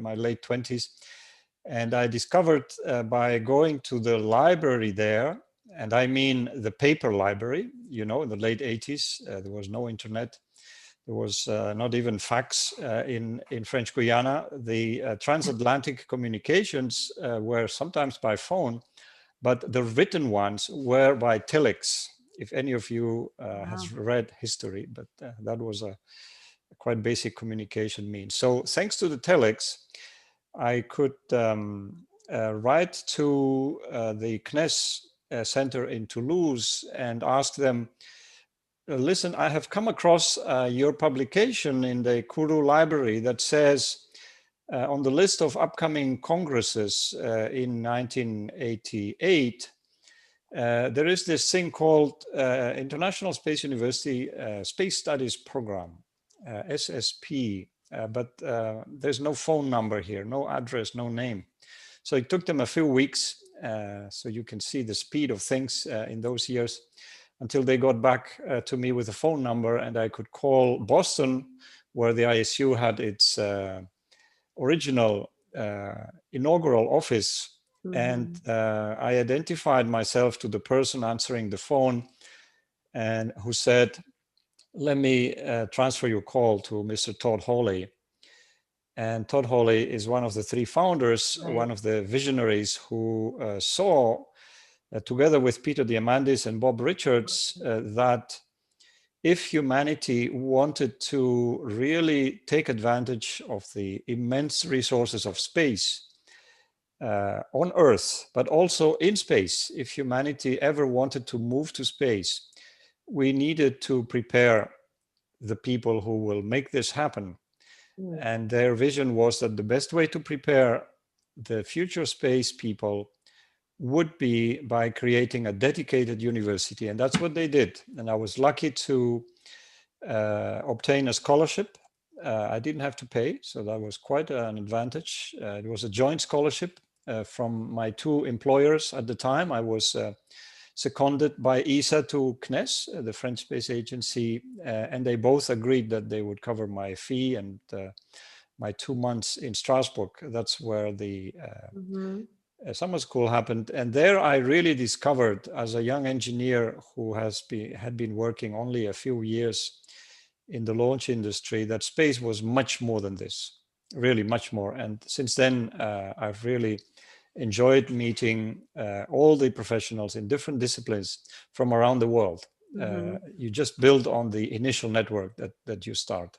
my late 20s. And I discovered by going to the library there, and I mean the paper library, you know, in the late 80s, there was no internet. There was not even fax in French Guiana. The transatlantic communications were sometimes by phone, but the written ones were by telex. If any of you has read history, but that was a quite basic communication means. So thanks to the telex, I could write to the CNES center in Toulouse and ask them, listen, I have come across your publication in the Kourou library that says on the list of upcoming congresses in 1988, there is this thing called International Space University Space Studies Program, SSP, but there's no phone number here, no address, no name. So it took them a few weeks, so you can see the speed of things in those years, until they got back to me with a phone number, and I could call Boston, where the ISU had its original inaugural office. And I identified myself to the person answering the phone, and who said, let me transfer your call to Mr. Todd Hawley. And Todd Hawley is one of the three founders, one of the visionaries who saw, together with Peter Diamandis and Bob Richards, that if humanity wanted to really take advantage of the immense resources of space on Earth, but also in space, if humanity ever wanted to move to space, we needed to prepare the people who will make this happen. And their vision was that the best way to prepare the future space people would be by creating a dedicated university. And that's what they did. And I was lucky to obtain a scholarship. I didn't have to pay, so that was quite an advantage. It was a joint scholarship from my two employers at the time. I was seconded by ESA to CNES, the French Space Agency, and they both agreed that they would cover my fee and my 2 months in Strasbourg. That's where the summer school happened. And there I really discovered, as a young engineer who had been working only a few years in the launch industry, that space was much more than this, really much more. And since then, I've really enjoyed meeting all the professionals in different disciplines from around the world. You just build on the initial network that you start.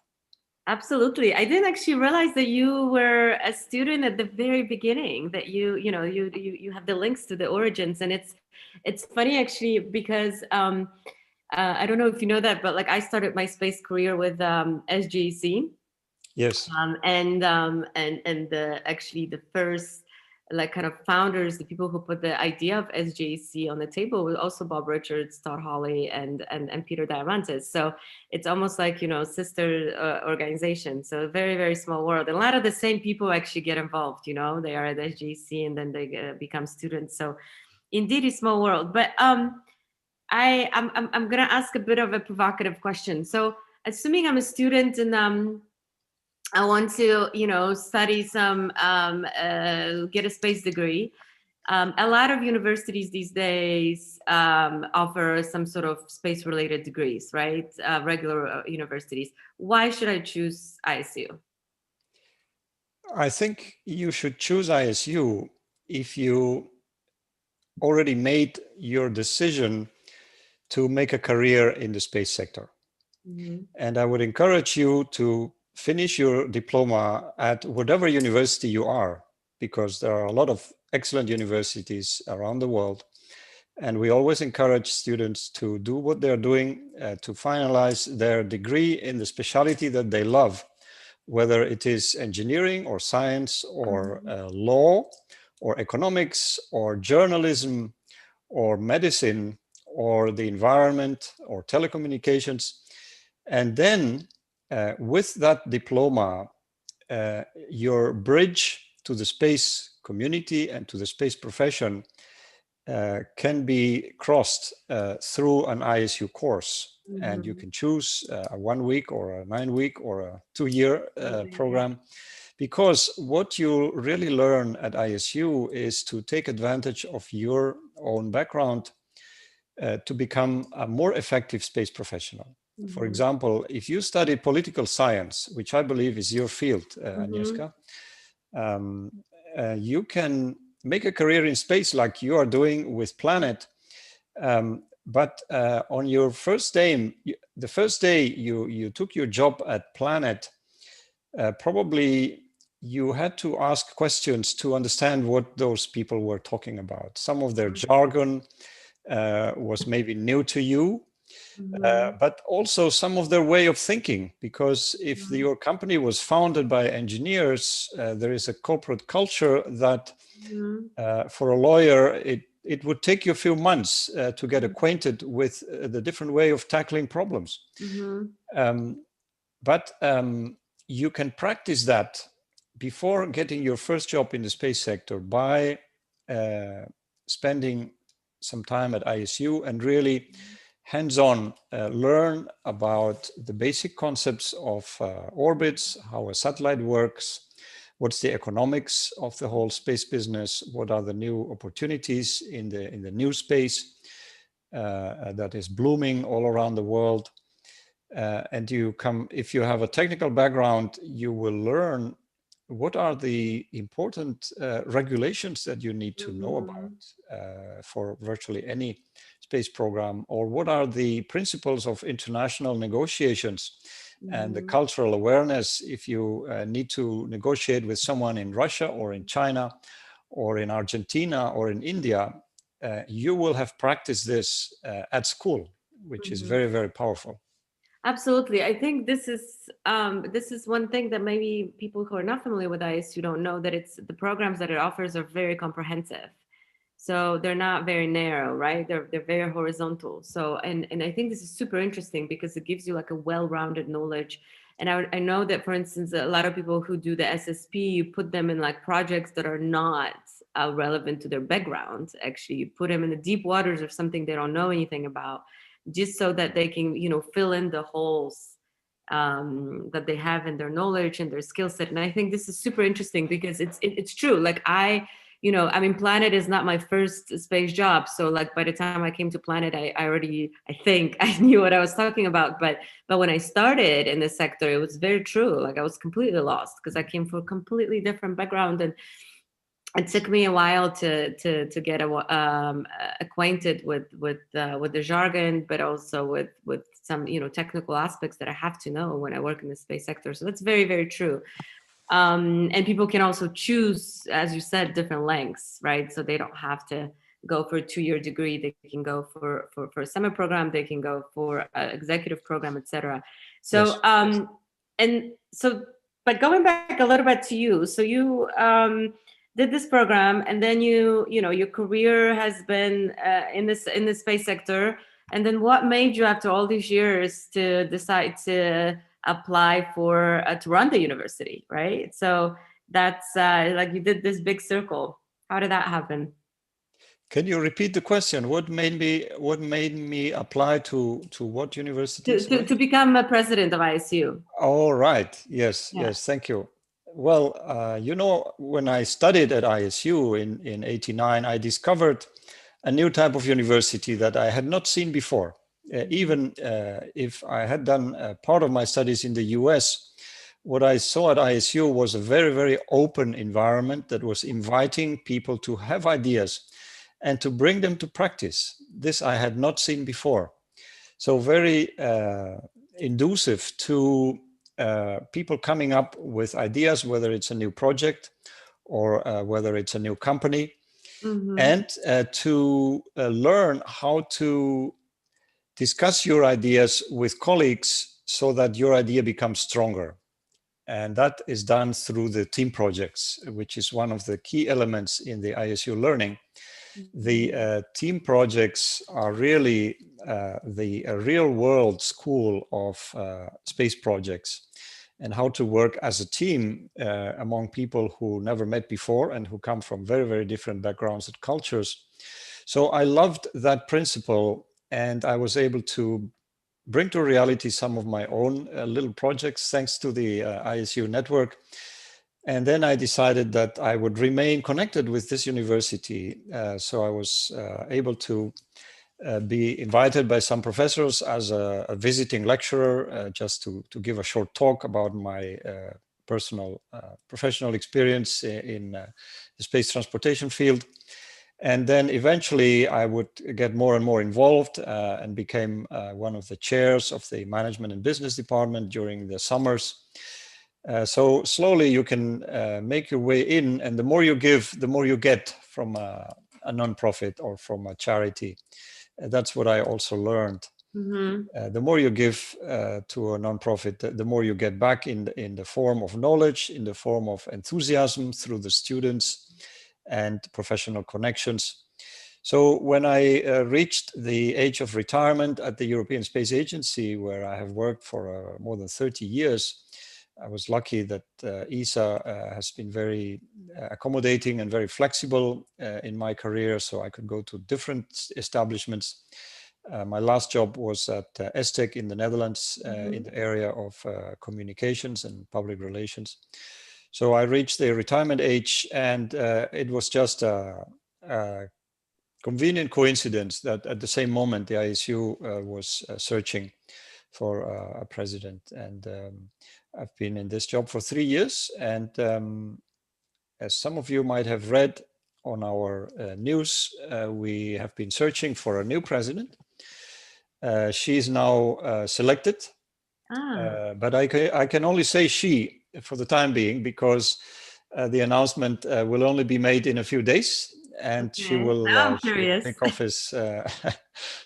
Absolutely. I didn't actually realize that you were a student at the very beginning, that you have the links to the origins. And it's funny actually, because I don't know if you know that, but like I started my space career with SGC. Yes. And actually the first like kind of founders, the people who put the idea of SJC on the table was also Bob Richards, Todd Hawley, and Peter Diamandis. So it's almost like, sister organization. So a very, very small world. And a lot of the same people actually get involved, they are at SJC and then they become students. So indeed, a small world. But I'm gonna ask a bit of a provocative question. So assuming I'm a student and I want to, study some, get a space degree. A lot of universities these days offer some sort of space-related degrees, right? Regular universities. Why should I choose ISU? I think you should choose ISU if you already made your decision to make a career in the space sector. And I would encourage you to finish your diploma at whatever university you are, because there are a lot of excellent universities around the world. And we always encourage students to do what they're doing to finalize their degree in the specialty that they love, whether it is engineering or science or law or economics or journalism or medicine or the environment or telecommunications. And then with that diploma, your bridge to the space community and to the space profession can be crossed through an ISU course. And you can choose a 1 week or a 9 week or a 2 year program. Because what you really learn at ISU is to take advantage of your own background to become a more effective space professional. For example, if you study political science, which I believe is your field, Agnieszka, you can make a career in space like you are doing with Planet. But on your first day, the first day you took your job at Planet, probably you had to ask questions to understand what those people were talking about. Some of their jargon was maybe new to you, but also some of their way of thinking, because if your company was founded by engineers, there is a corporate culture that for a lawyer, it would take you a few months to get acquainted with the different way of tackling problems. But you can practice that before getting your first job in the space sector by spending some time at ISU and really hands-on learn about the basic concepts of orbits, how a satellite works, what's the economics of the whole space business, what are the new opportunities in the new space that is blooming all around the world. And if you have a technical background, you will learn what are the important regulations that you need to know about for virtually any space program, or what are the principles of international negotiations and the cultural awareness if you need to negotiate with someone in Russia or in China or in Argentina or in India. You will have practiced this at school, which is very, very powerful. Absolutely. I think this is one thing that maybe people who are not familiar with ISU don't know, that it's the programs that it offers are very comprehensive. So they're not very narrow, right? They're very horizontal. So and I think this is super interesting because it gives you like a well-rounded knowledge. And I know that, for instance, a lot of people who do the SSP, you put them in like projects that are not relevant to their background. Actually, you put them in the deep waters of something they don't know anything about, just so that they can, fill in the holes that they have in their knowledge and their skill set. And I think this is super interesting because it's true. Like I mean, Planet is not my first space job. So like by the time I came to Planet, I think I knew what I was talking about. But when I started in this sector, it was very true. Like I was completely lost because I came from a completely different background, and it took me a while to get acquainted with the jargon, but also with some technical aspects that I have to know when I work in the space sector. So that's very, very true. And people can also choose, as you said, different lengths, right? So they don't have to go for a 2-year degree. They can go for a summer program. They can go for an executive program, etc. So but going back a little bit to you, so you did this program, and then your career has been in the space sector. And then what made you, after all these years, to decide to apply for to run the university, right? So that's like you did this big circle. How did that happen? Can you repeat the question? What made me apply to what university? To become a president of ISU. All right. Yes. Thank you. Well, when I studied at ISU in '89, I discovered a new type of university that I had not seen before. Even if I had done part of my studies in the US, what I saw at ISU was a very, very open environment that was inviting people to have ideas and to bring them to practice. This I had not seen before. So very inducive to people coming up with ideas, whether it's a new project or whether it's a new company, and to learn how to discuss your ideas with colleagues so that your idea becomes stronger. And that is done through the team projects, which is one of the key elements in the ISU learning. The team projects are really the real world school of space projects, and how to work as a team among people who never met before and who come from very, very different backgrounds and cultures. So I loved that principle, and I was able to bring to reality some of my own little projects thanks to the ISU network. And then I decided that I would remain connected with this university. So I was able to be invited by some professors as a visiting lecturer, just to give a short talk about my personal professional experience in the space transportation field. And then eventually I would get more and more involved and became one of the chairs of the management and business department during the summers. So slowly you can make your way in, and the more you give, the more you get from a nonprofit or from a charity. That's what I also learned. The more you give to a nonprofit, the more you get back in the form of knowledge, in the form of enthusiasm through the students and professional connections. So when I reached the age of retirement at the European Space Agency, where I have worked for more than 30 years, I was lucky that ESA has been very accommodating and very flexible in my career, so I could go to different establishments. My last job was at ESTEC in the Netherlands in the area of communications and public relations. So I reached the retirement age, and it was just a convenient coincidence that at the same moment the ISU was searching for a president. And I've been in this job for 3 years. And as some of you might have read on our news, we have been searching for a new president. She is now selected, but I can only say she for the time being, because the announcement will only be made in a few days, and she will take office.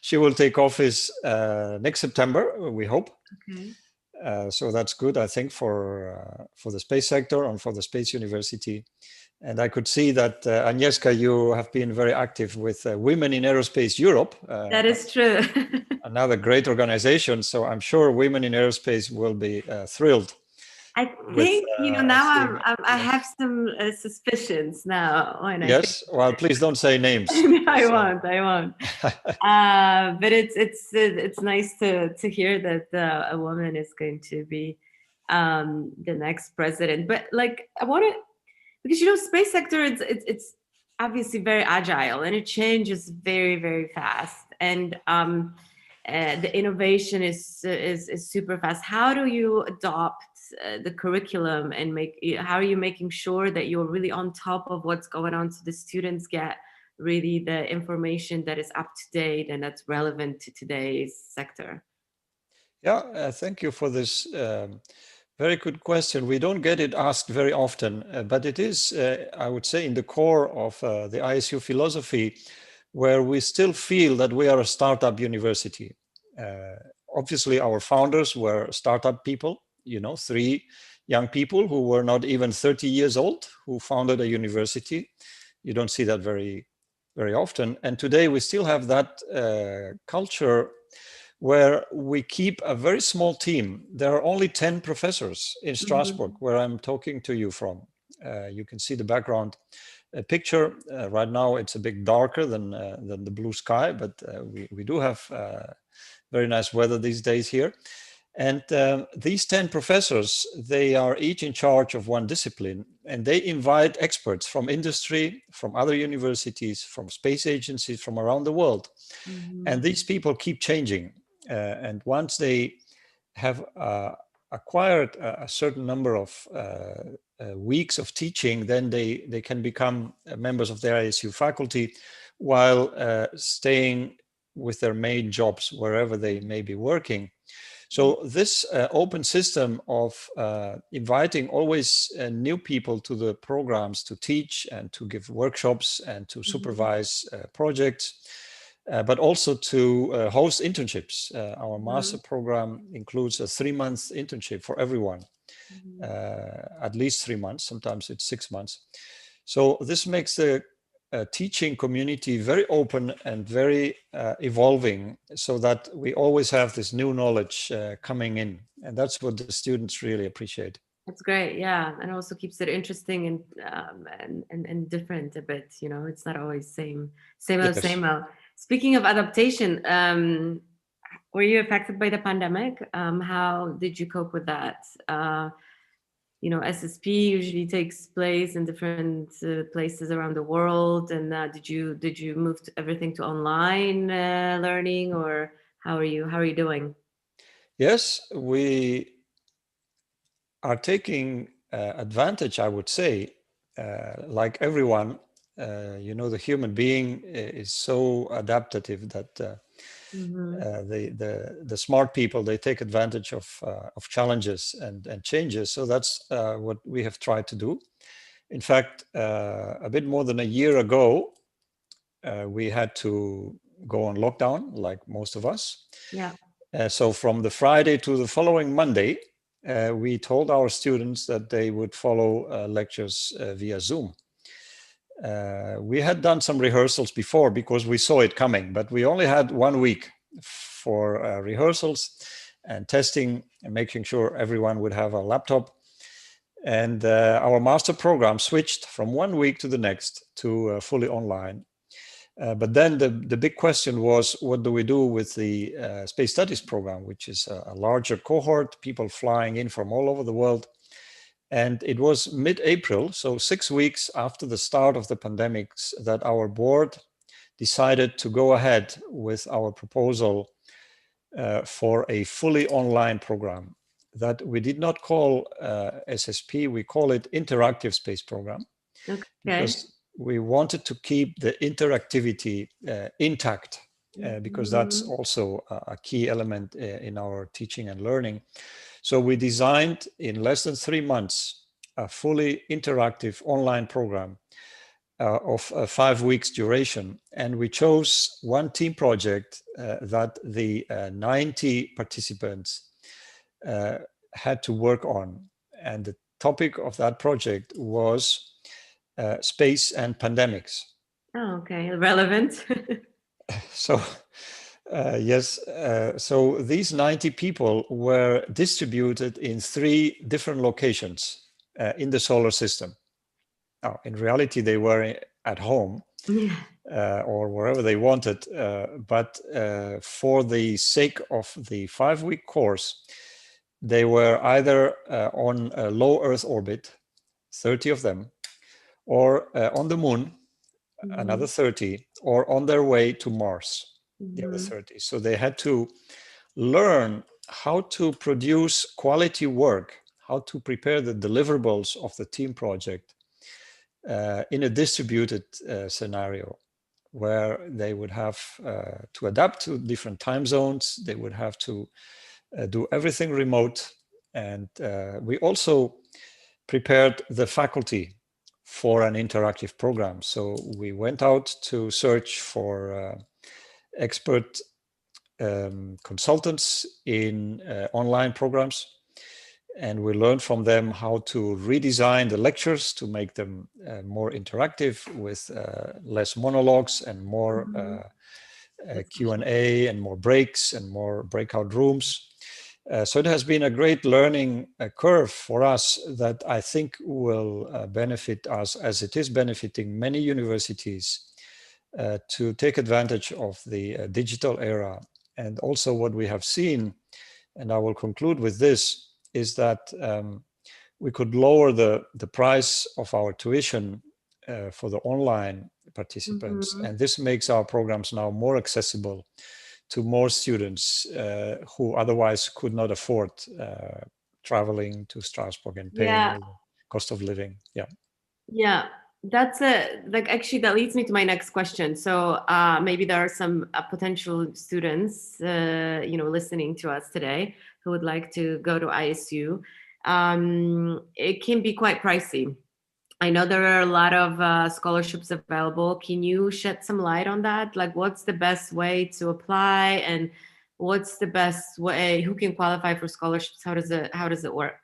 She will take office next September, we hope. So that's good, I think, for the space sector and for the Space University. And I could see that, Agnieszka, you have been very active with Women in Aerospace Europe. That is true. Another great organization. So I'm sure Women in Aerospace will be thrilled. I think, now I have some suspicions now. Yes, well, please don't say names. I won't. But it's nice to hear that a woman is going to be the next president. But like, I want to, because space sector, it's obviously very agile and it changes very, very fast, and the innovation is super fast. How do you adopt the curriculum and how are you making sure that you're really on top of what's going on, so the students get really the information that is up to date and that's relevant to today's sector? Yeah, thank you for this very good question. We don't get it asked very often, but it is, I would say, in the core of the ISU philosophy, where we still feel that we are a startup university. Obviously, our founders were startup people, 3 young people who were not even 30 years old, who founded a university. You don't see that very, very often. And today we still have that culture where we keep a very small team. There are only 10 professors in Strasbourg, where I'm talking to you from. You can see the background picture. Right now it's a bit darker than the blue sky, but we do have very nice weather these days here. And these 10 professors, they are each in charge of one discipline, and they invite experts from industry, from other universities, from space agencies from around the world. And these people keep changing. And once they have acquired a certain number of weeks of teaching, then they can become members of the ISU faculty while staying with their main jobs wherever they may be working. So this open system of inviting always new people to the programs to teach and to give workshops and to supervise projects, but also to host internships. Our master program includes a 3-month internship for everyone, at least 3 months, sometimes it's 6 months. So this makes the teaching community very open and very evolving, so that we always have this new knowledge coming in, and that's what the students really appreciate. That's great, yeah, and also keeps it interesting and different a bit. It's not always same old. Speaking of adaptation, were you affected by the pandemic? How did you cope with that? SSP usually takes place in different places around the world. And did you move everything to online learning, or how are you doing? Yes, we are taking advantage, I would say, like everyone. The human being is so adaptive that Mm-hmm. the smart people, they take advantage of challenges and changes. So that's what we have tried to do. In fact, a bit more than a year ago, we had to go on lockdown, like most of us. Yeah. So from the Friday to the following Monday, we told our students that they would follow lectures via Zoom. We had done some rehearsals before because we saw it coming, but we only had 1 week for rehearsals and testing and making sure everyone would have a laptop. And our master program switched from 1 week to the next to fully online. But then the big question was, what do we do with the space studies program, which is a larger cohort, people flying in from all over the world. And it was mid-April, so 6 weeks after the start of the pandemics, that our board decided to go ahead with our proposal for a fully online program that we did not call SSP, we call it Interactive Space Program, Okay. because we wanted to keep the interactivity intact, because that's also a key element in our teaching and learning. So we designed in less than 3 months a fully interactive online program of 5 weeks duration. And we chose one team project that the 90 participants had to work on. And the topic of that project was space and pandemics. Oh, okay. Relevant. So, yes, so these 90 people were distributed in 3 different locations in the solar system. Now, in reality, they were at home Yeah. or wherever they wanted, but for the sake of the 5-week course, they were either on a low Earth orbit, 30 of them, or on the moon, another 30, or on their way to Mars, the other 30. So they had to learn how to produce quality work, how to prepare the deliverables of the team project in a distributed scenario where they would have to adapt to different time zones. They would have to do everything remote. And we also prepared the faculty for an interactive program. So we went out to search for expert consultants in online programs, and we learned from them how to redesign the lectures to make them more interactive with less monologues and more Q&A and more breaks and more breakout rooms. So it has been a great learning curve for us that I think will benefit us, as it is benefiting many universities, to take advantage of the digital era. And also what we have seen, and I will conclude with this, is that we could lower the price of our tuition for the online participants. And this makes our programs now more accessible to more students who otherwise could not afford traveling to Strasbourg and paying Yeah. all the cost of living. Yeah. Yeah, that's actually that leads me to my next question. So maybe there are some potential students, listening to us today who would like to go to ISU. It can be quite pricey. I know there are a lot of scholarships available. Can you shed some light on that? Like, what's the best way to apply, and what's the best way? Who can qualify for scholarships? How does it work?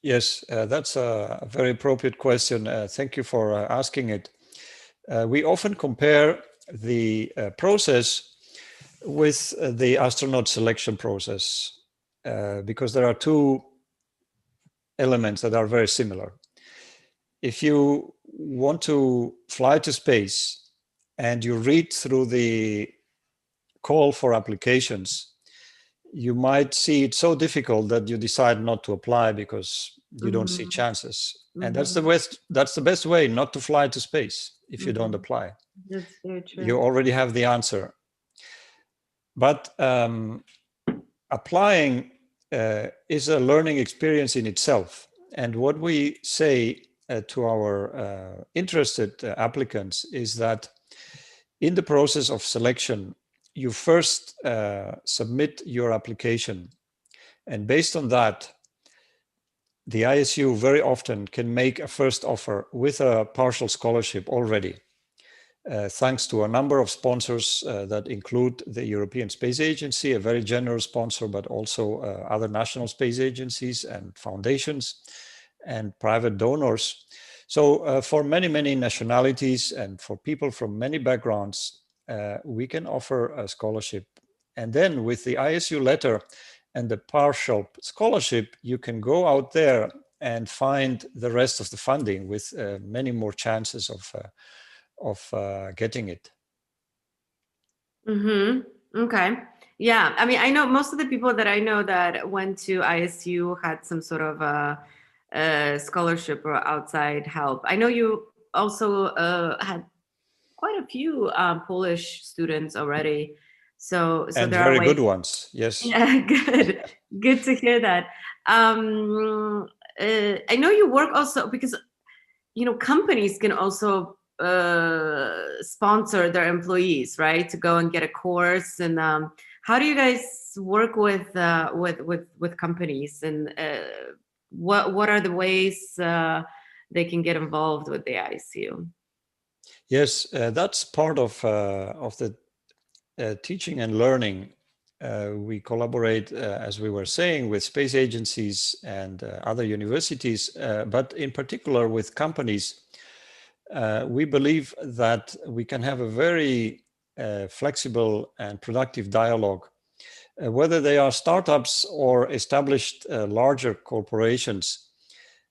Yes, that's a very appropriate question. Thank you for asking it. We often compare the process with the astronaut selection process because there are 2 elements that are very similar. If you want to fly to space and you read through the call for applications, you might see it so difficult that you decide not to apply because You don't see Mm-hmm. chances. And Mm-hmm. that's the best way not to fly to space if you don't Mm-hmm. apply. That's very true. You already have the answer. But applying is a learning experience in itself. And what we say to our interested applicants is that in the process of selection, you first submit your application. And based on that, the ISU very often can make a first offer with a partial scholarship already, thanks to a number of sponsors that include the European Space Agency, a very generous sponsor, but also other national space agencies and foundations and private donors. So for many, many nationalities and for people from many backgrounds, we can offer a scholarship. And then with the ISU letter and the partial scholarship, you can go out there and find the rest of the funding with many more chances of getting it. Mm-hmm. Okay. Yeah. I mean, I know most of the people that I know that went to ISU had some sort of a scholarship or outside help. I know you also had quite a few Polish students already. So And there are very ways. good ones, yes. Yeah, good. Good to hear that. I know you work also because companies can also sponsor their employees, right, to go and get a course. And how do you guys work with companies, and what are the ways they can get involved with the ICU? Yes, that's part of the teaching and learning. We collaborate, as we were saying, with space agencies and other universities, but in particular with companies. We believe that we can have a very flexible and productive dialogue, whether they are startups or established larger corporations.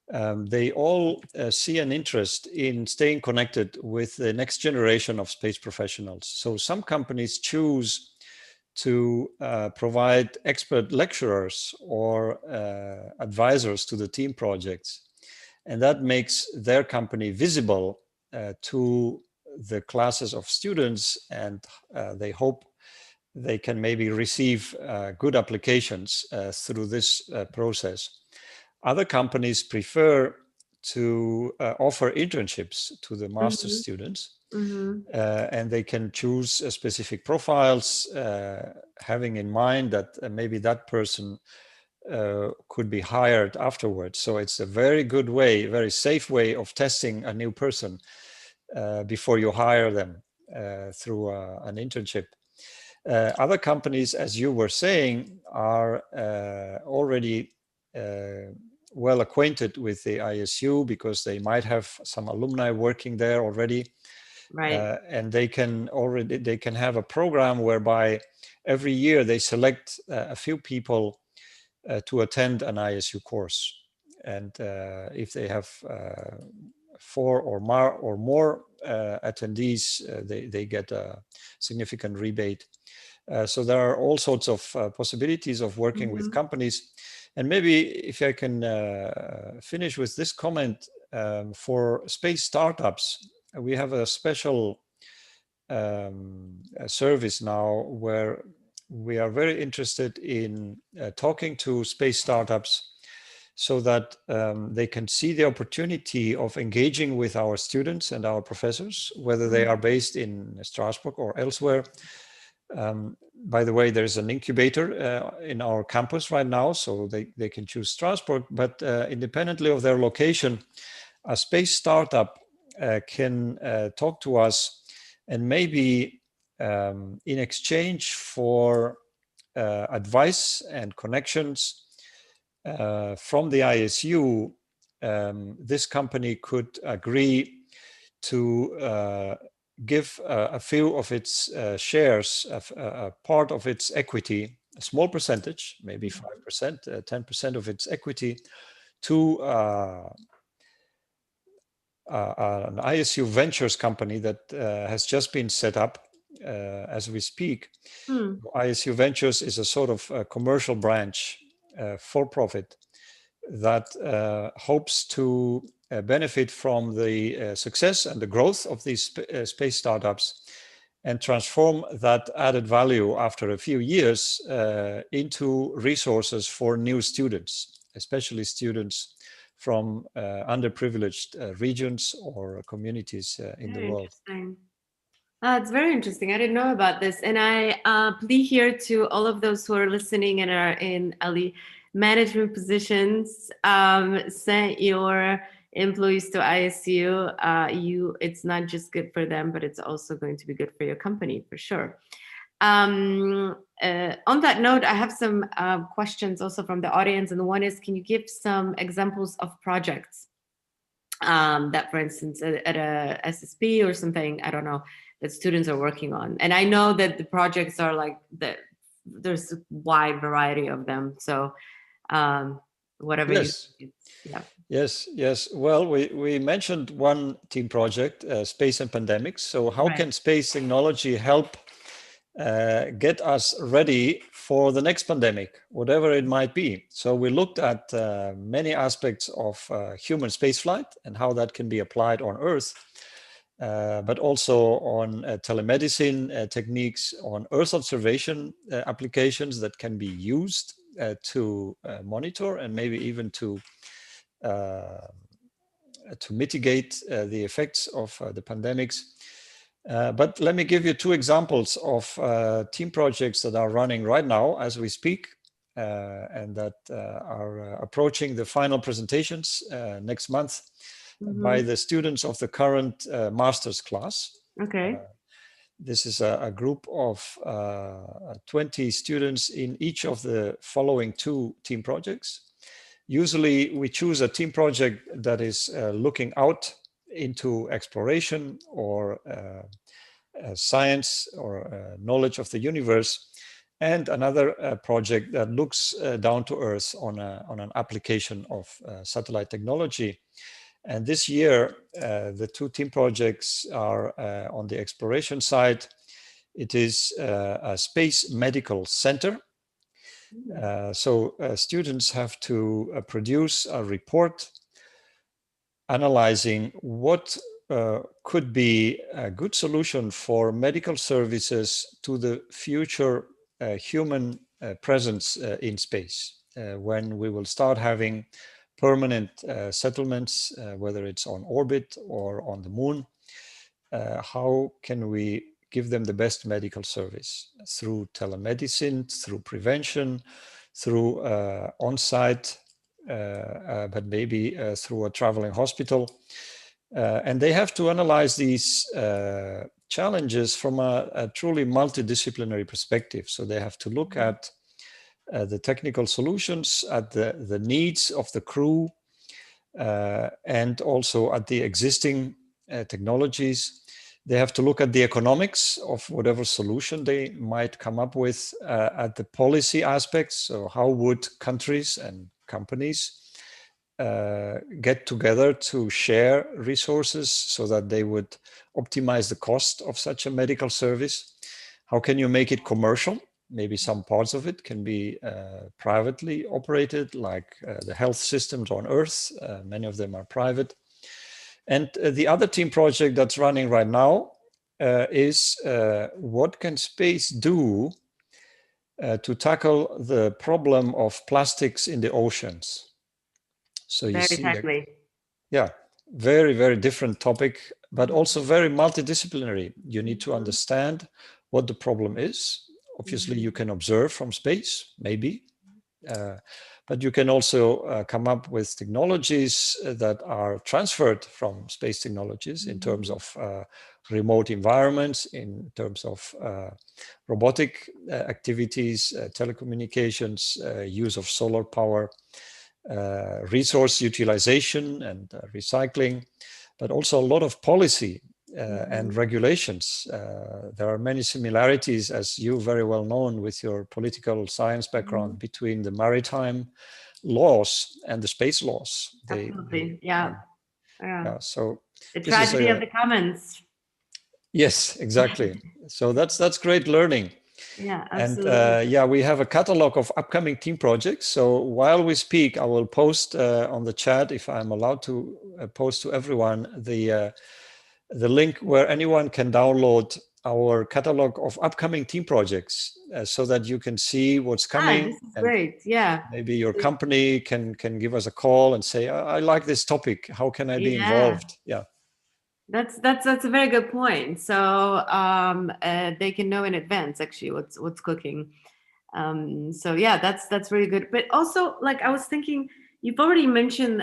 They all see an interest in staying connected with the next generation of space professionals. So some companies choose to provide expert lecturers or advisors to the team projects. And that makes their company visible to the classes of students, and they hope they can maybe receive good applications through this process. Other companies prefer to offer internships to the master's Mm-hmm. students, Mm-hmm. and they can choose specific profiles, having in mind that maybe that person could be hired afterwards. So it's a very good way, very safe way of testing a new person before you hire them through an internship. Other companies, as you were saying, are already well acquainted with the ISU because they might have some alumni working there already. Right. And they can have a program whereby every year they select a few people to attend an ISU course. And if they have 4 or more attendees, they get a significant rebate. So there are all sorts of possibilities of working with Mm-hmm. companies. And maybe if I can finish with this comment, for space startups, we have a special service now where we are very interested in talking to space startups so that they can see the opportunity of engaging with our students and our professors, whether they are based in Strasbourg or elsewhere. By the way, there's an incubator in our campus right now, so they can choose Strasbourg, but independently of their location, a space startup can talk to us, and maybe in exchange for advice and connections from the ISU, this company could agree to give a few of its shares, a part of its equity, a small percentage, maybe 5%, 10% of its equity, to an ISU Ventures company that has just been set up as we speak. ISU Ventures is a sort of commercial branch, for profit, that hopes to benefit from the success and the growth of these space startups and transform that added value after a few years into resources for new students, especially students from underprivileged regions or communities in the Very world. interesting. It's very interesting. I didn't know about this. And I plea here to all of those who are listening and are in early management positions, send your employees to ISU. It's not just good for them, but it's also going to be good for your company for sure. On that note, I have some questions also from the audience. And one is, can you give some examples of projects that, for instance, at a SSP or something, I don't know, that students are working on? And I know that the projects are like there's a wide variety of them. So whatever Yes. yeah. Yes. Well, we mentioned one team project, Space and Pandemics. So how can space technology help get us ready for the next pandemic, whatever it might be? So we looked at many aspects of human spaceflight and how that can be applied on Earth, but also on telemedicine techniques, on Earth observation applications that can be used to monitor and maybe even to mitigate the effects of the pandemics. But let me give you two examples of team projects that are running right now as we speak, and that are approaching the final presentations next month by the students of the current master's class. Okay. This is a group of 20 students in each of the following two team projects. Usually we choose a team project that is looking out into exploration or science or knowledge of the universe, and another project that looks down to Earth on an application of satellite technology. And this year, the two team projects are on the exploration side. It is a space medical center. So students have to produce a report analyzing what could be a good solution for medical services to the future human presence in space, when we will start having permanent settlements, whether it's on orbit or on the moon. How can we give them the best medical service through telemedicine, through prevention, through on-site, but maybe through a traveling hospital. And they have to analyze these challenges from a truly multidisciplinary perspective. So they have to look at the technical solutions, at the needs of the crew, and also at the existing technologies. They have to look at the economics of whatever solution they might come up with, at the policy aspects. So how would countries and companies get together to share resources so that they would optimize the cost of such a medical service? How can you make it commercial? Maybe some parts of it can be privately operated, like the health systems on Earth. Many of them are private. And the other team project that's running right now is what can space do to tackle the problem of plastics in the oceans? So you see, yeah, very, very different topic, but also very multidisciplinary. You need to understand what the problem is. Obviously, you can observe from space, maybe, but you can also come up with technologies that are transferred from space technologies in terms of remote environments, in terms of robotic activities, telecommunications, use of solar power, resource utilization and recycling, but also a lot of policy and regulations. There are many similarities, as you very well known with your political science background, between the maritime laws and the space laws. Absolutely. So the tragedy of the commons. Yes, exactly. So that's great learning. Yeah, And absolutely. yeah, we have a catalog of upcoming team projects. So while we speak, I will post on the chat, if I'm allowed to post to everyone, the link where anyone can download our catalog of upcoming team projects, so that you can see what's Ah, coming, this is and great. Yeah. maybe your company can give us a call and say, I like this topic. How can I be Yeah. involved? Yeah. That's a very good point. So they can know in advance actually what's cooking. So yeah, that's really good. But also, like I was thinking, you've already mentioned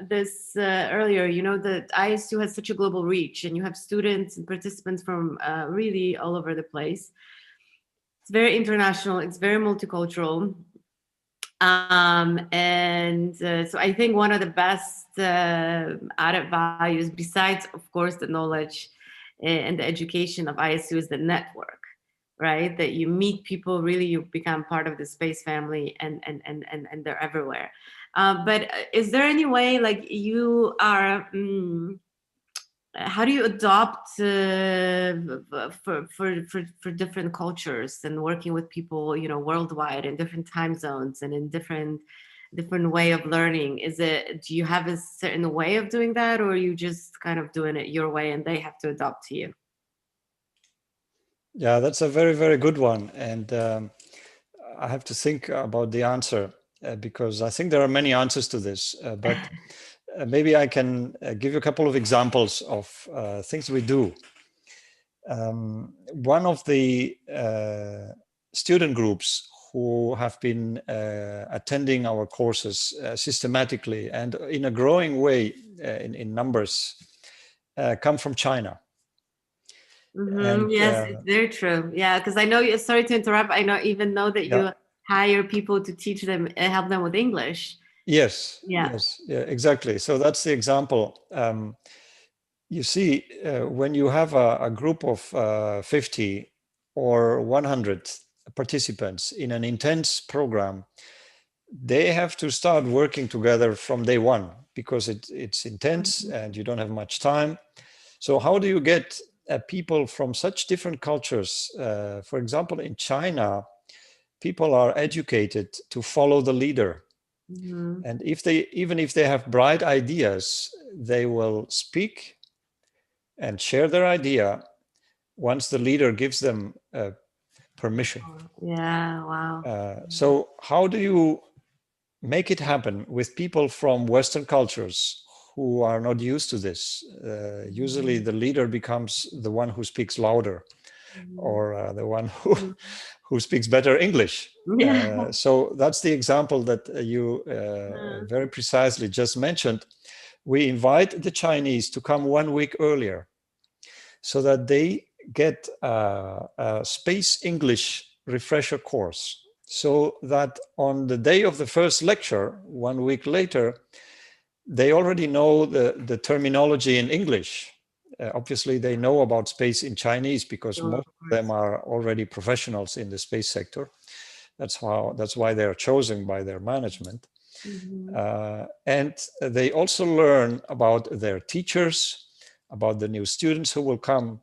this earlier. You know that ISU has such a global reach, and you have students and participants from really all over the place. It's very international. It's very multicultural. And so I think one of the best added values, besides, of course, the knowledge and the education of ISU, is the network, right? That you meet people, really, you become part of the space family, and they're everywhere. But is there any way, like you are? How do you adopt for different cultures and working with people, you know, worldwide in different time zones and in different way of learning? Is it, do you have a certain way of doing that, or are you just kind of doing it your way and they have to adopt to you? Yeah, that's a very, very good one. And I have to think about the answer, because I think there are many answers to this. But maybe I can give you a couple of examples of things we do. One of the student groups who have been attending our courses systematically and in a growing way in numbers come from China. And Yes, it's very true. Yeah, because I know you. Sorry to interrupt. I know, even know that yeah, you hire people to teach them, help them with English. yes, Yeah. yes, yeah, exactly. So that's the example. You see, when you have a group of 50 or 100 participants in an intense program, they have to start working together from day one, because it's intense and you don't have much time. So how do you get people from such different cultures? For example, in China, people are educated to follow the leader. Mm-hmm. And even if they have bright ideas, they will speak and share their idea once the leader gives them permission. Yeah. Wow. So how do you make it happen with people from Western cultures who are not used to this? Usually the leader becomes the one who speaks louder, or the one who speaks better English. Yeah. So that's the example that you very precisely just mentioned. We invite the Chinese to come 1 week earlier, so that they get a space English refresher course, so that on the day of the first lecture, 1 week later, they already know the terminology in English. Obviously, they know about space in Chinese, because Sure, most of of them course. are already professionals in the space sector. That's why they are chosen by their management. Mhm. And they also learn about their teachers, about the new students who will come,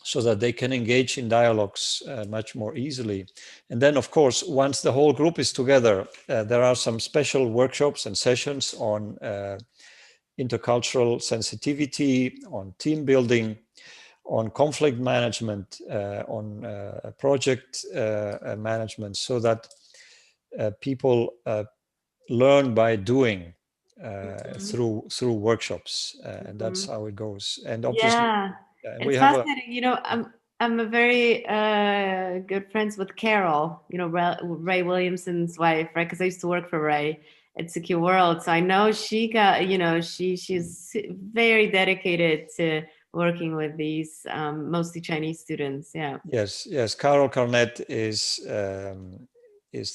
so that they can engage in dialogues much more easily. And then, of course, once the whole group is together, there are some special workshops and sessions on intercultural sensitivity, on team building, on conflict management, on project management, so that people learn by doing Mhm. through workshops, and that's Mhm. how it goes. And obviously, Yeah, we it's have a fascinating. You know, I'm a very good friends with Carol. You know, Ray Williamson's wife, right? Because I used to work for Ray at Secure World, so I know she got. You know, she's very dedicated to working with these mostly Chinese students. Yeah. Yes, yes. Carol Carnett is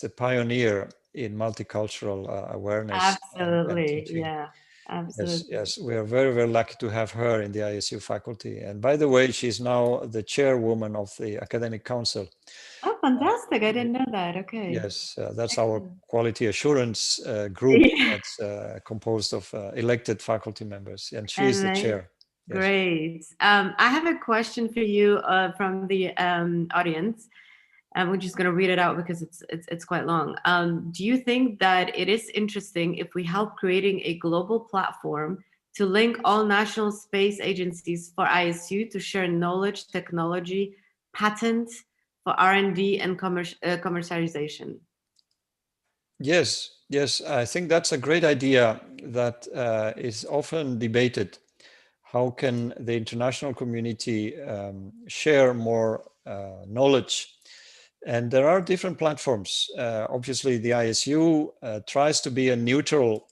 the pioneer in multicultural awareness and Absolutely. teaching. Yeah. Yes, Absolutely. yes. We are very, very lucky to have her in the ISU faculty. And by the way, she's now the chairwoman of the academic council. Oh, fantastic. I didn't know that. Okay. Yes, that's our Excellent. quality assurance group Yeah. that's composed of elected faculty members, and she is the And chair. Yes. great. I have a question for you from the audience. we're just going to read it out because it's quite long. Do you think that it is interesting if we help creating a global platform to link all national space agencies for ISU to share knowledge, technology, patents for R&D and commercialization? Yes, yes, I think that's a great idea that is often debated. How can the international community share more knowledge? And there are different platforms. Obviously, the ISU tries to be a neutral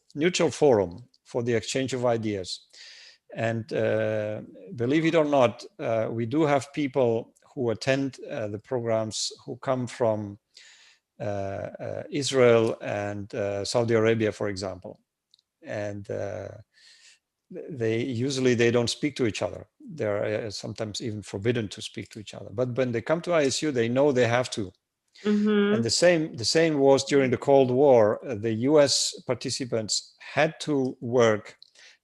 forum for the exchange of ideas. And believe it or not, we do have people who attend the programs who come from Israel and Saudi Arabia, for example. And they don't speak to each other. They're sometimes even forbidden to speak to each other. But when they come to ISU, they know they have to. And the same was during the Cold War. The US participants had to work,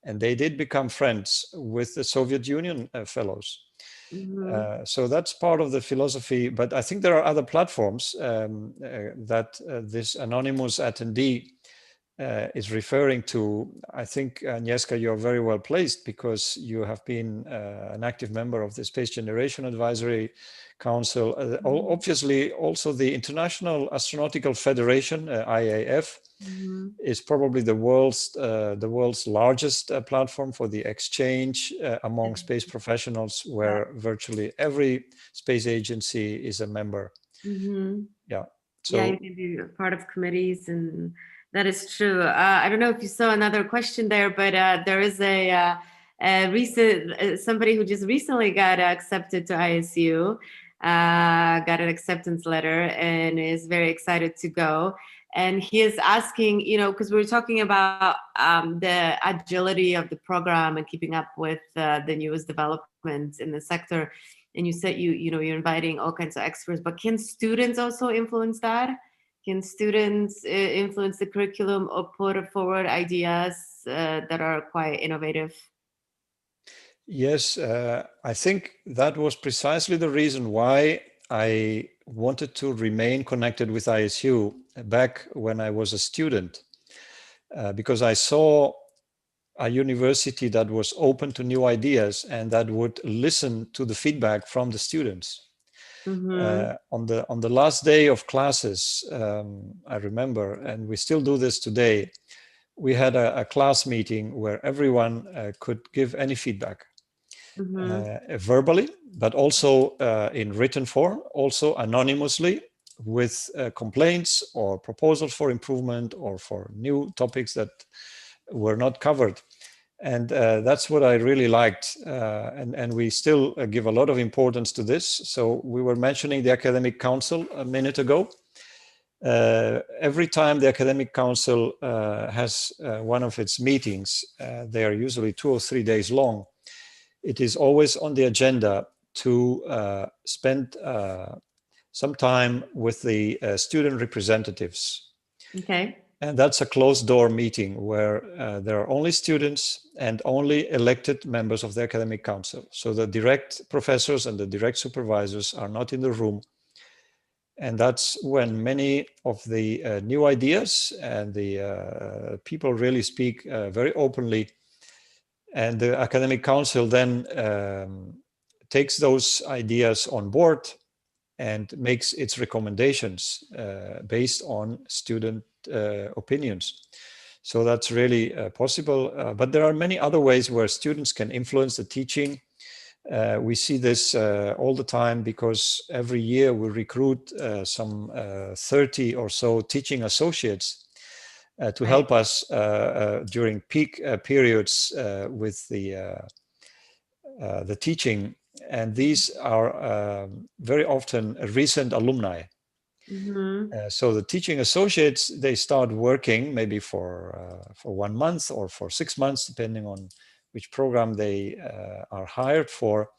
and they did become friends with the Soviet Union fellows. So that's part of the philosophy. But I think there are other platforms that this anonymous attendee is referring to. I think, Agnieszka, you're very well placed because you have been an active member of the Space Generation Advisory Council. Obviously, also the International Astronautical Federation, IAF, is probably the world's largest platform for the exchange among space professionals, where virtually every space agency is a member. Yeah. So yeah, you can be part of committees, and that is true. I don't know if you saw another question there, but there is a recent somebody who just recently got accepted to ISU, got an acceptance letter, and is very excited to go. And he is asking, because we were talking about the agility of the program and keeping up with the newest developments in the sector. And you said you're inviting all kinds of experts, but can students also influence that? Can students influence the curriculum or put forward ideas that are quite innovative? Yes, I think that was precisely the reason why I wanted to remain connected with ISU back when I was a student, because I saw a university that was open to new ideas and that would listen to the feedback from the students. On the last day of classes, I remember, and we still do this today, we had a class meeting where everyone could give any feedback. Verbally, but also in written form, also anonymously, with complaints or proposals for improvement or for new topics that were not covered. And that's what I really liked. And we still give a lot of importance to this. So we were mentioning the Academic Council a minute ago. Every time the Academic Council has one of its meetings, they are usually 2 or 3 days long. It is always on the agenda to spend some time with the student representatives. Okay. And that's a closed door meeting where there are only students and only elected members of the Academic Council. So the direct professors and the direct supervisors are not in the room. And that's when many of the new ideas and the people really speak very openly. And the Academic Council then takes those ideas on board and makes its recommendations based on student opinions. So that's really possible. But there are many other ways where students can influence the teaching. We see this all the time because every year we recruit some 30 or so teaching associates to help us during peak periods with the teaching. And these are very often recent alumni. So the teaching associates, they start working maybe for 1 month or for 6 months, depending on which program they are hired for.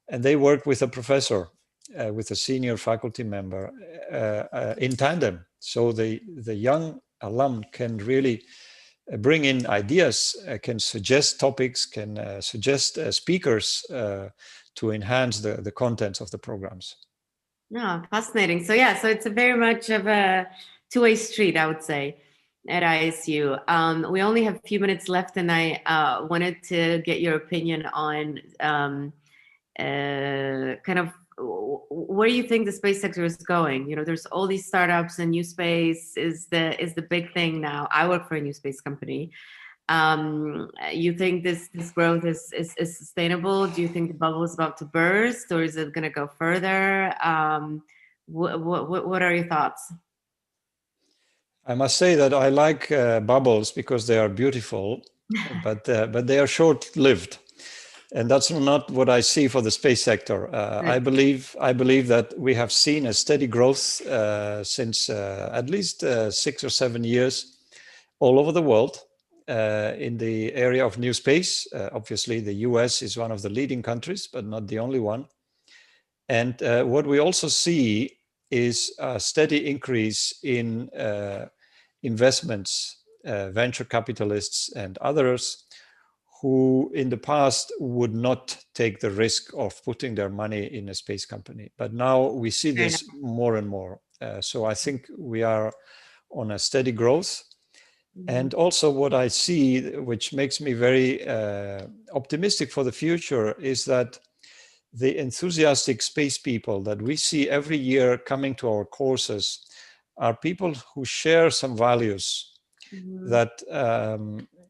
And they work with a professor, with a senior faculty member in tandem. So the young alum can really bring in ideas, can suggest topics, can suggest speakers to enhance the contents of the programs. No, fascinating. So yeah, so it's a very much of a two-way street, I would say, at ISU. We only have a few minutes left, and I wanted to get your opinion on kind of where you think the space sector is going. You know, there's all these startups, and new space is the big thing now. I work for a new space company. You think this growth is sustainable? Do you think the bubble is about to burst, or is it going to go further? What are your thoughts? I must say that I like bubbles because they are beautiful, but they are short-lived, and that's not what I see for the space sector. I believe that we have seen a steady growth since at least 6 or 7 years all over the world in the area of new space. Obviously, the US is one of the leading countries, but not the only one. And what we also see is a steady increase in investments, venture capitalists and others who in the past would not take the risk of putting their money in a space company. But now we see Fair enough. this more and more. So I think we are on a steady growth. And also what I see, which makes me very optimistic for the future, is that the enthusiastic space people that we see every year coming to our courses are people who share some values that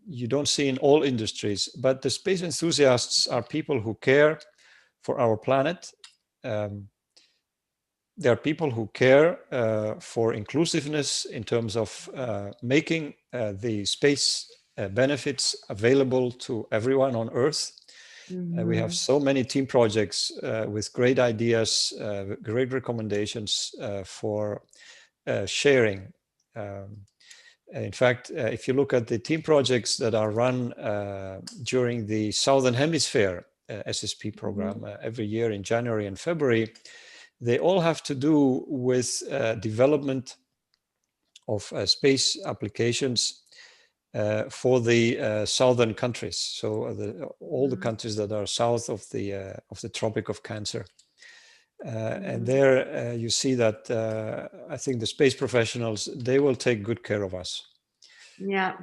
you don't see in all industries. But the space enthusiasts are people who care for our planet. There are people who care for inclusiveness in terms of making the space benefits available to everyone on Earth. We have so many team projects with great ideas, great recommendations for sharing. In fact, if you look at the team projects that are run during the Southern Hemisphere SSP program every year in January and February, they all have to do with development of space applications for the southern countries. So all the countries that are south of the Tropic of Cancer. And there you see that I think the space professionals, they will take good care of us. Yeah.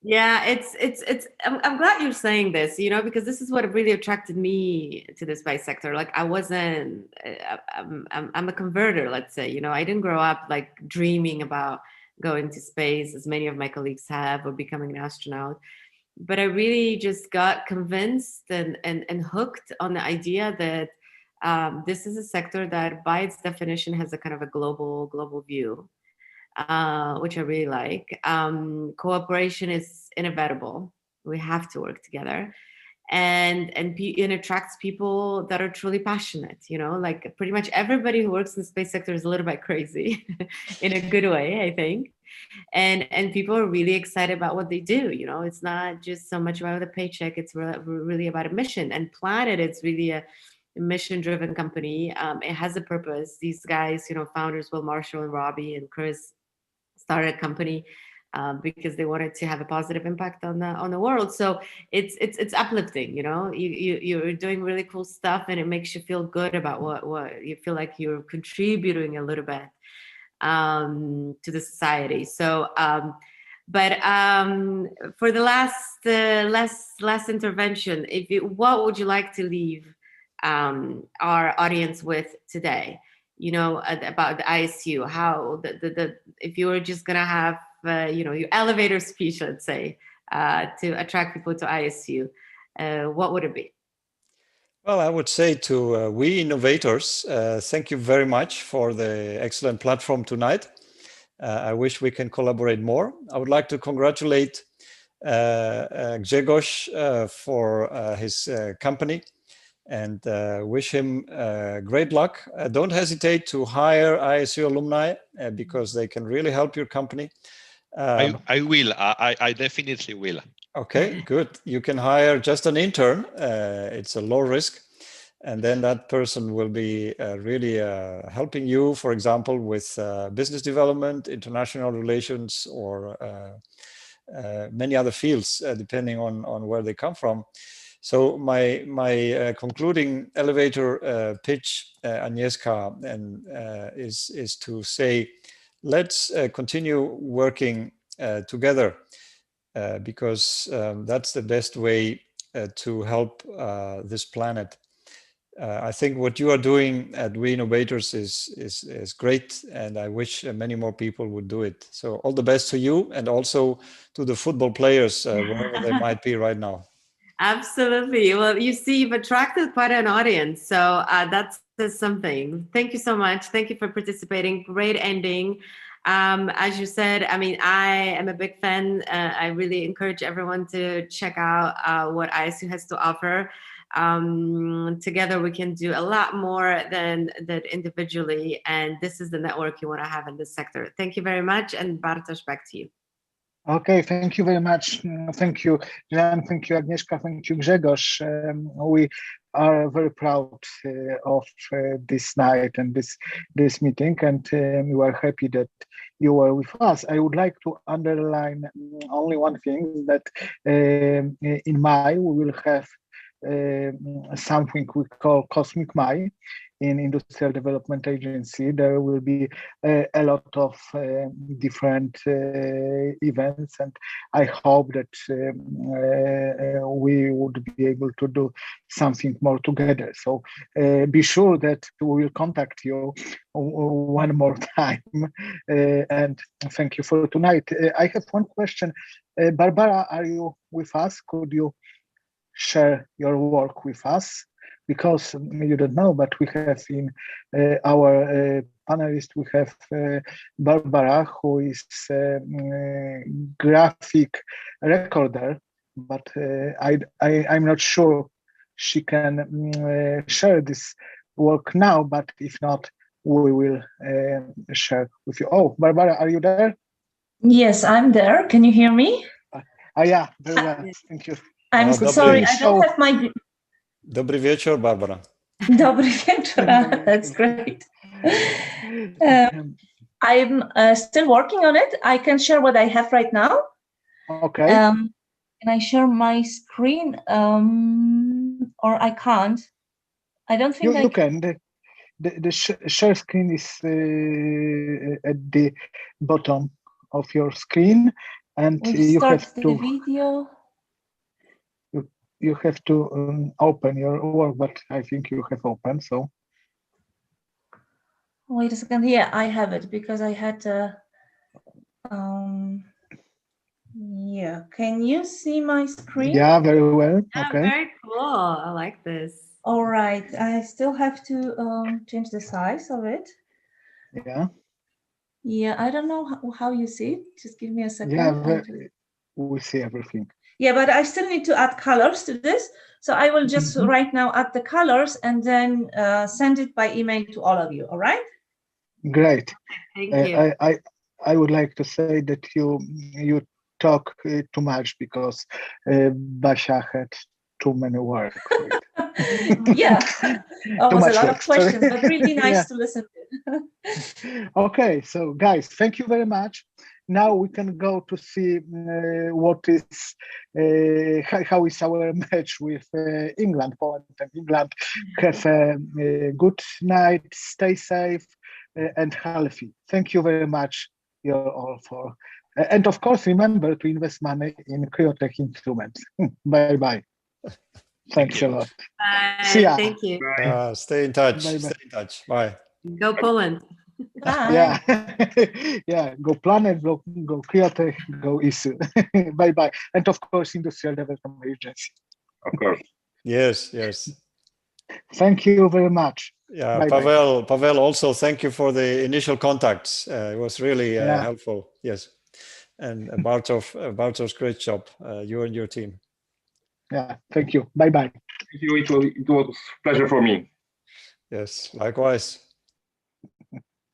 Yeah, I'm glad you're saying this, you know, because this is what really attracted me to the space sector. Like I wasn't, I'm a converter, let's say, you know, I didn't grow up like dreaming about going to space as many of my colleagues have or becoming an astronaut. But I really just got convinced and hooked on the idea that this is a sector that by its definition has a kind of a global view, which I really like. Cooperation is inevitable. We have to work together, and it attracts people that are truly passionate. You know, like pretty much everybody who works in the space sector is a little bit crazy, in a good way, I think. And people are really excited about what they do. You know, it's not just so much about the paycheck; it's really about a mission. And Planet, it's really a mission-driven company. It has a purpose. These guys, you know, founders Will Marshall and Robbie and Chris started a company because they wanted to have a positive impact on the world. So it's uplifting, you know. You're doing really cool stuff, and it makes you feel good about what you feel like you're contributing a little bit to the society. So, but for the last intervention, what would you like to leave our audience with today? You know, about the ISU, how the if you were just gonna have you know, your elevator speech, let's say, to attract people to ISU, what would it be? Well, I would say to WeInnovators, thank you very much for the excellent platform tonight. I wish we can collaborate more. I would like to congratulate Grzegorz for his company and wish him great luck. Don't hesitate to hire ISU alumni because they can really help your company. I will. I definitely will. Okay, good. You can hire just an intern. It's a low risk. And then that person will be really helping you, for example, with business development, international relations, or many other fields, depending on where they come from. So my concluding elevator pitch, Agnieszka, and is to say, let's continue working together because that's the best way to help this planet. I think what you are doing at WeInnovators is great, and I wish many more people would do it. So all the best to you, and also to the football players, wherever they might be right now. Absolutely. Well, you see, you've attracted quite an audience, so that's something. Thank you so much. Thank you for participating. Great ending. As you said, I mean, I am a big fan. I really encourage everyone to check out what ISU has to offer. Together we can do a lot more than individually, and this is the network you want to have in this sector. Thank you very much, and Bartosz, back to you. Okay, thank you very much. Thank you, Jan. Thank you, Agnieszka. Thank you, Grzegorz. We are very proud of this night and this meeting, and we are happy that you were with us. I would like to underline only one thing, that in May we will have something we call Cosmic May in Industrial Development Agency. There will be a lot of different events, and I hope that we would be able to do something more together. So be sure that we will contact you one more time, and thank you for tonight. I have one question. Barbara, are you with us? Could you share your work with us? Because you don't know, but we have in our panelist, we have Barbara, who is graphic recorder, but I'm not sure she can share this work now, but if not, we will share with you. Oh, Barbara, are you there? Yes, I'm there. Can you hear me? Yeah, very well. Thank you. I'm sorry, I don't have my... Dobry wieczór, Barbara. Dobry wieczór. That's great. I'm still working on it. I can share what I have right now. Okay. Can I share my screen? Or I can't? I don't think you can. The share screen is at the bottom of your screen, and you have to. The video. You have to open your work, but I think you have opened, so. Wait a second. Yeah, I have it because I had yeah, can you see my screen? Yeah, very well. Yeah, okay. Very cool. I like this. All right, I still have to change the size of it. Yeah. Yeah, I don't know how you see it. Just give me a second. Yeah, we see everything. Yeah, but I still need to add colors to this. So I will just right now add the colors and then send it by email to all of you. All right? Great. Thank you. I would like to say that you talk too much because Basia had too many work. Yeah, it was a lot of questions, but really nice to listen to. Okay, so guys, thank you very much. Now we can go to see what is how is our match with England. Poland and England. Have a good night, stay safe and healthy. Thank you very much, you all, for and of course remember to invest money in cryotech instruments. Bye bye. Thanks a lot. Bye. See ya. Thank you. Stay in touch. Bye-bye. Stay in touch. Bye. Go Poland. Bye. Yeah, yeah. Go Planet, go Cryotech, go ISU. Bye bye. And of course, Industrial Development Agency. Of course. Yes, yes. Thank you very much. Yeah, Bye-bye. Pavel, also thank you for the initial contacts. It was really helpful. Yes, and Bartosz, great job. You and your team. Yeah, thank you. Bye bye. It was a pleasure for me. Yes, likewise.